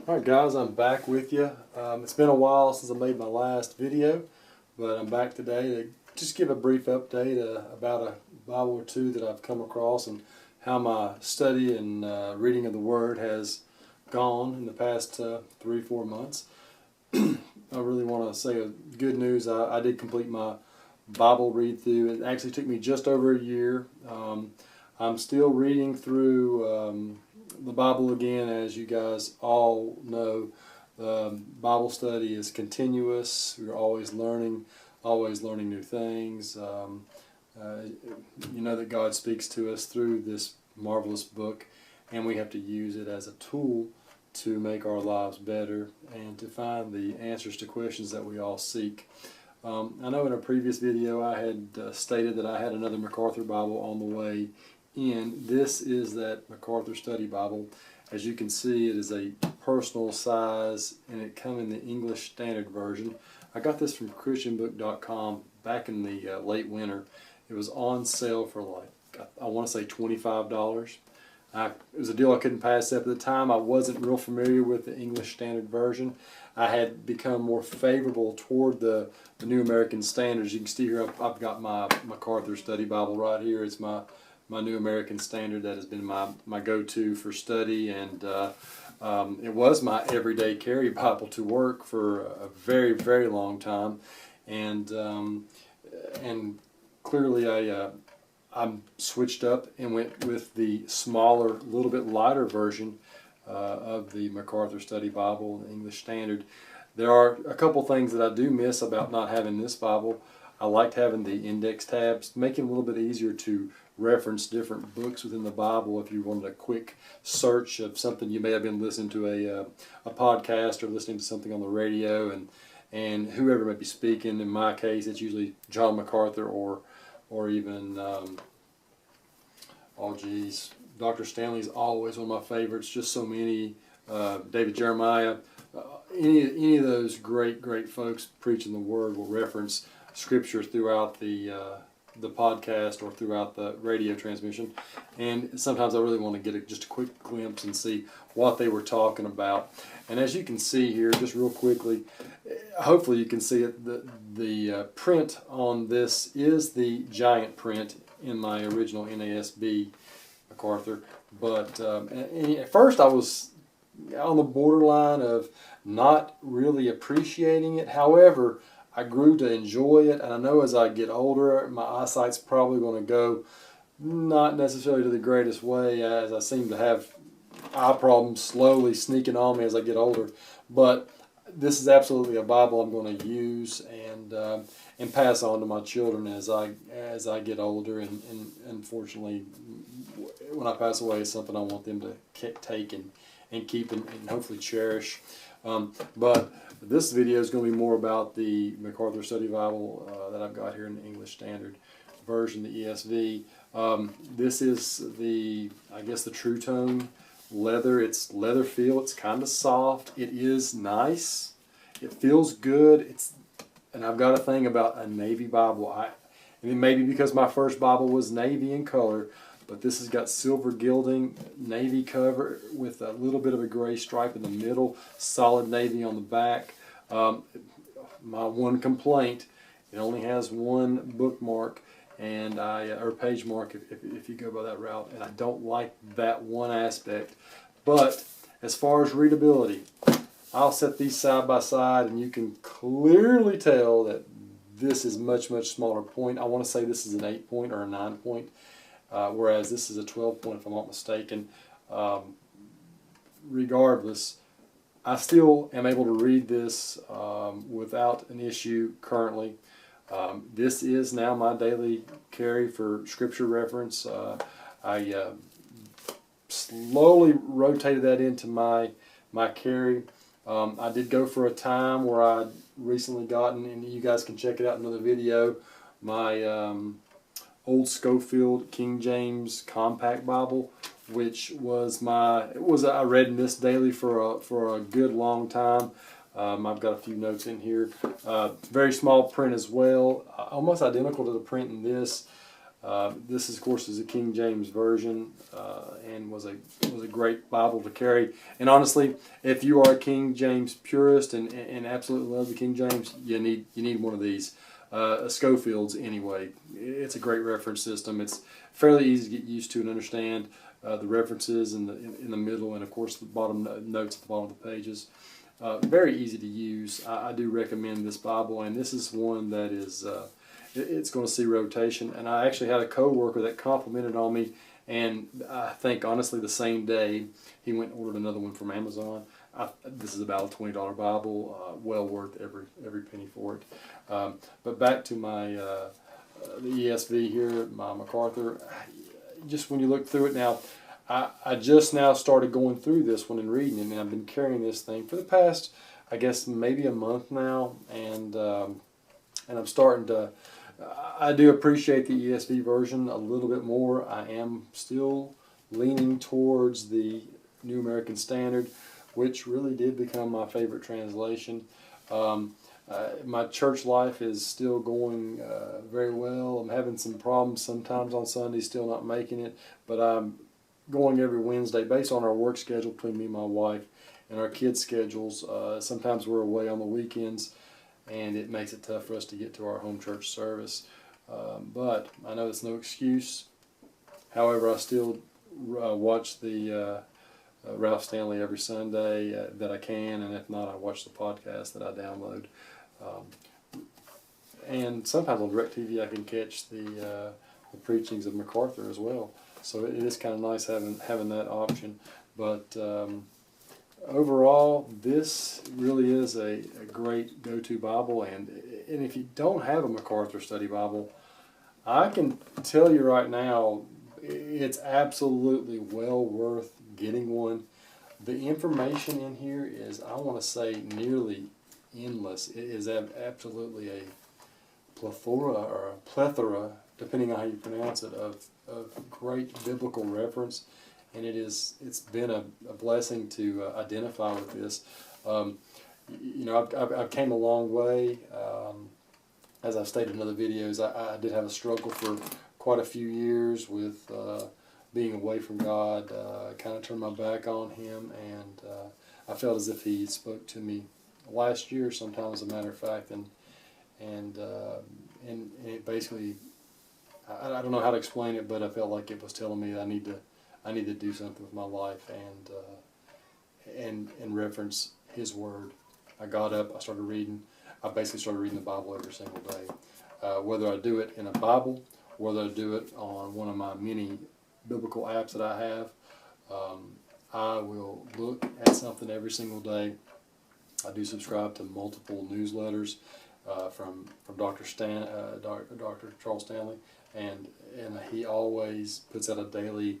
Alright guys, I'm back with you. It's been a while since I made my last video, but I'm back today to just give a brief update about a Bible or two that I've come across and how my study and reading of the Word has gone in the past 3-4 months. I really want to say good news. I did complete my Bible read through. It actually took me just over a year. I'm still reading through the Bible again. As you guys all know, Bible study is continuous. We're always learning new things. You know that God speaks to us through this marvelous book, and we have to use it as a tool to make our lives better and to find the answers to questions that we all seek. I know in a previous video I had stated that I had another MacArthur Bible on the way in. This is that MacArthur Study Bible. As you can see, it is a personal size and it comes in the English Standard Version. I got this from christianbook.com back in the late winter. It was on sale for like, I want to say $25. It was a deal I couldn't pass up. At the time, I wasn't real familiar with the English Standard Version. I had become more favorable toward the New American Standards. You can see here I've got my MacArthur Study Bible right here. It's my New American Standard that has been my go-to for study, and it was my everyday carry Bible to work for a very, very long time, and clearly I'm switched up and went with the smaller, little bit lighter version of the MacArthur Study Bible, the English Standard. There are a couple things that I do miss about not having this Bible. I liked having the index tabs, making it a little bit easier to reference different books within the Bible if you wanted a quick search of something. You may have been listening to a podcast or listening to something on the radio, and whoever may be speaking. In my case, it's usually John MacArthur or even Dr. Stanley's always one of my favorites. Just so many. David Jeremiah, any of those great folks preaching the Word will reference Scripture throughout the podcast or throughout the radio transmission, and sometimes I really want to get just a quick glimpse and see what they were talking about. And as you can see here, just real quickly, hopefully you can see it, the print on this is the giant print in my original NASB MacArthur, but at first I was on the borderline of not really appreciating it. However, I grew to enjoy it, and I know as I get older, my eyesight's probably going to go not necessarily to the greatest way, as I seem to have eye problems slowly sneaking on me as I get older. But this is absolutely a Bible I'm going to use and pass on to my children as I get older. And unfortunately, when I pass away, it's something I want them to take and keep and hopefully cherish. But this video is going to be more about the MacArthur Study Bible that I've got here in the English Standard Version, the ESV. This is I guess the True Tone leather. It's leather feel. It's kind of soft. It is nice. It feels good. And I've got a thing about a navy Bible. And maybe because my first Bible was navy in color, but this has got silver gilding, navy cover with a little bit of a gray stripe in the middle, solid navy on the back. My one complaint, it only has one bookmark and or page mark if you go by that route, and I don't like that one aspect. But as far as readability, I'll set these side by side and you can clearly tell that this is much smaller point. I want to say this is an 8-point or a 9-point. Whereas this is a 12-point, if I'm not mistaken. Regardless, I still am able to read this without an issue currently. This is now my daily carry for scripture reference. I slowly rotated that into my carry. I did go for a time where I'd recently gotten, and you guys can check it out in another video, my Old Schofield King James Compact Bible, which was I read in this daily for a good long time. I've got a few notes in here. Very small print as well, almost identical to the print in this. This, of course, is a King James version, and was a great Bible to carry. And honestly, if you are a King James purist and absolutely love the King James, you need one of these. Schofield's anyway. It's a great reference system. It's fairly easy to get used to and understand. The references in the middle, and of course the bottom notes at the bottom of the pages. Very easy to use. I do recommend this Bible, and this is one that is it's going to see rotation. And I actually had a co-worker that complimented on me, and I think honestly the same day he went and ordered another one from Amazon. This is about a $20 Bible, well worth every penny for it. But back to my the ESV here, my MacArthur. Just when you look through it now, I just now started going through this one and reading it, and I've been carrying this thing for the past, I guess, maybe a month now, and I'm starting to. I do appreciate the ESV version a little bit more. I am still leaning towards the New American Standard, which really did become my favorite translation. My church life is still going very well. I'm having some problems sometimes on Sunday, still not making it, but I'm going every Wednesday based on our work schedule between me and my wife and our kids' schedules. Sometimes we're away on the weekends, and it makes it tough for us to get to our home church service. But I know it's no excuse. However, I still watch the Ralph Stanley every Sunday that I can, and if not, I watch the podcast that I download. And sometimes on DirecTV I can catch the preachings of MacArthur as well. So it is kind of nice having that option. But overall, this really is a great go-to Bible. And if you don't have a MacArthur Study Bible, I can tell you right now, it's absolutely well worth getting one. The information in here is, I want to say, nearly endless. It is absolutely a plethora, depending on how you pronounce it, of great biblical reference, and it's been a blessing to identify with this. I've came a long way. As I've stated in other videos, I did have a struggle for quite a few years with being away from God. Kind of turned my back on Him, and I felt as if He spoke to me last year, sometime, as a matter of fact, and it basically, I don't know how to explain it, but I felt like it was telling me that I need to do something with my life and reference His Word. I got up, I started reading. I basically started reading the Bible every single day. Whether I do it in a Bible, whether I do it on one of my many biblical apps that I have, I will look at something every single day. I do subscribe to multiple newsletters from Dr. Charles Stanley, and he always puts out a daily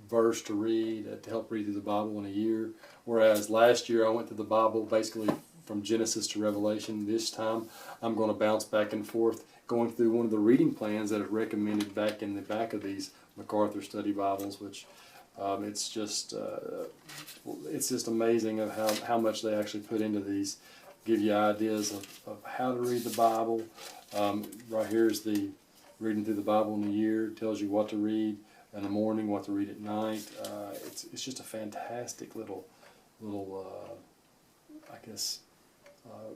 verse to read to help read through the Bible in a year. Whereas last year I went through the Bible basically from Genesis to Revelation. This time I'm going to bounce back and forth, going through one of the reading plans that are recommended back in the back of these MacArthur Study Bibles, which it's just amazing of how much they actually put into these. Give you ideas of how to read the Bible. Right here is the reading through the Bible in a year. It tells you what to read in the morning, what to read at night. It's just a fantastic little I guess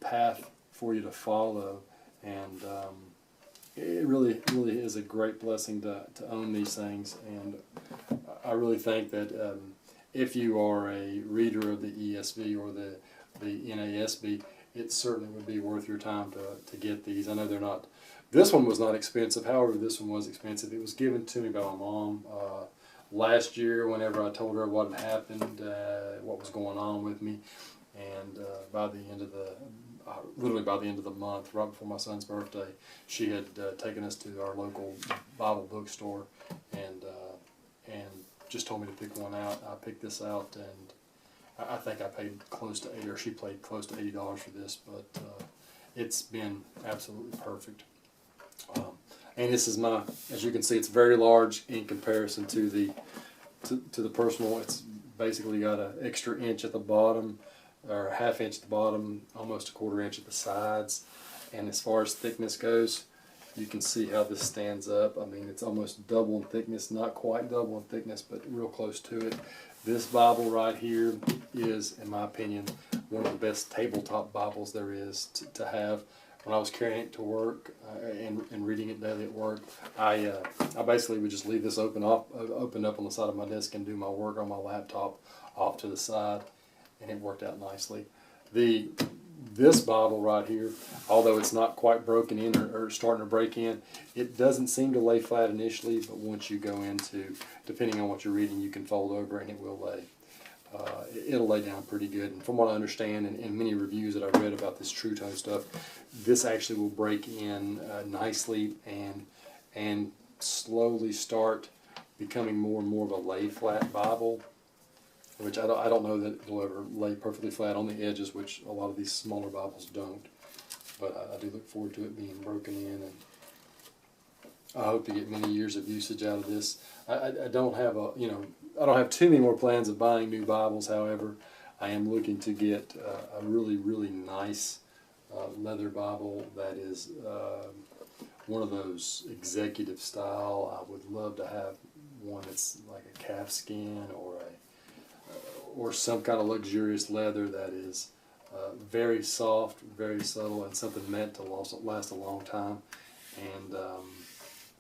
path for you to follow, and it really is a great blessing to own these things. And I really think that if you are a reader of the ESV or the NASB, it certainly would be worth your time to get these. I know they're not. This one was not expensive. However, this one was expensive. It was given to me by my mom last year whenever I told her what had happened, what was going on with me, and literally by the end of the month, right before my son's birthday, she had taken us to our local Bible bookstore and just told me to pick one out. I picked this out, and I think I paid close to $80, or she paid close to $80 for this, but it's been absolutely perfect. And this is as you can see, it's very large in comparison to the personal. It's basically got an extra inch at the bottom, or a half inch at the bottom, almost a quarter inch at the sides. And as far as thickness goes, You can see how this stands up. I mean, it's almost double in thickness, not quite double in thickness, but real close to it. This Bible right here is, in my opinion, one of the best tabletop Bibles there is to have. When I was carrying it to work and reading it daily at work, I basically would just leave this opened up on the side of my desk and do my work on my laptop off to the side, and it worked out nicely. This Bible right here, although it's not quite broken in or starting to break in, it doesn't seem to lay flat initially, but once you go into, depending on what you're reading, you can fold over and it will lay. It'll lay down pretty good. And from what I understand, and many reviews that I've read about this True Tone stuff, this actually will break in nicely and slowly start becoming more and more of a lay flat Bible, which I don't know that it'll ever lay perfectly flat on the edges, which a lot of these smaller Bibles don't. But I do look forward to it being broken in, and I hope to get many years of usage out of this. I don't have I don't have too many more plans of buying new Bibles. However, I am looking to get a really, really nice leather Bible that is one of those executive style. I would love to have one that's like a calf skin or some kind of luxurious leather that is very soft, very subtle, and something meant to last a long time.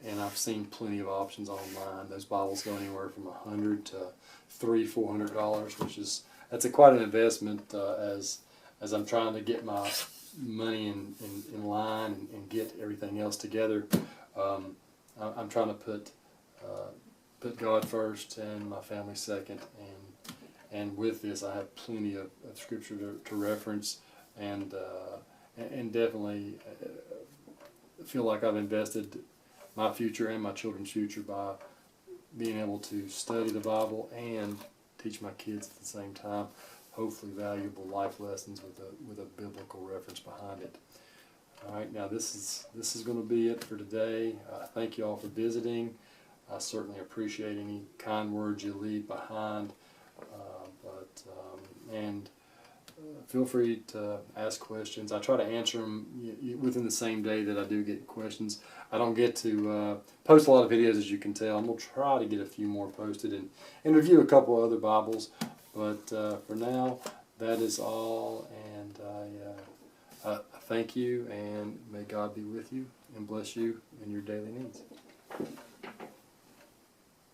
And I've seen plenty of options online. Those Bibles go anywhere from $100 to $300-$400, that's quite an investment as I'm trying to get my money in line and get everything else together. I'm trying to put God first and my family second, and with this I have plenty of scripture to reference, and definitely feel like I've invested my future and my children's future by being able to study the Bible and teach my kids at the same time, hopefully valuable life lessons with a biblical reference behind it. All right, now this is going to be it for today. Thank you all for visiting. I certainly appreciate any kind words you leave behind, and feel free to ask questions. I try to answer them within the same day that I do get questions. I don't get to post a lot of videos, as you can tell. I'm going to try to get a few more posted and review a couple other Bibles. But for now, that is all. And I thank you, and may God be with you and bless you in your daily needs.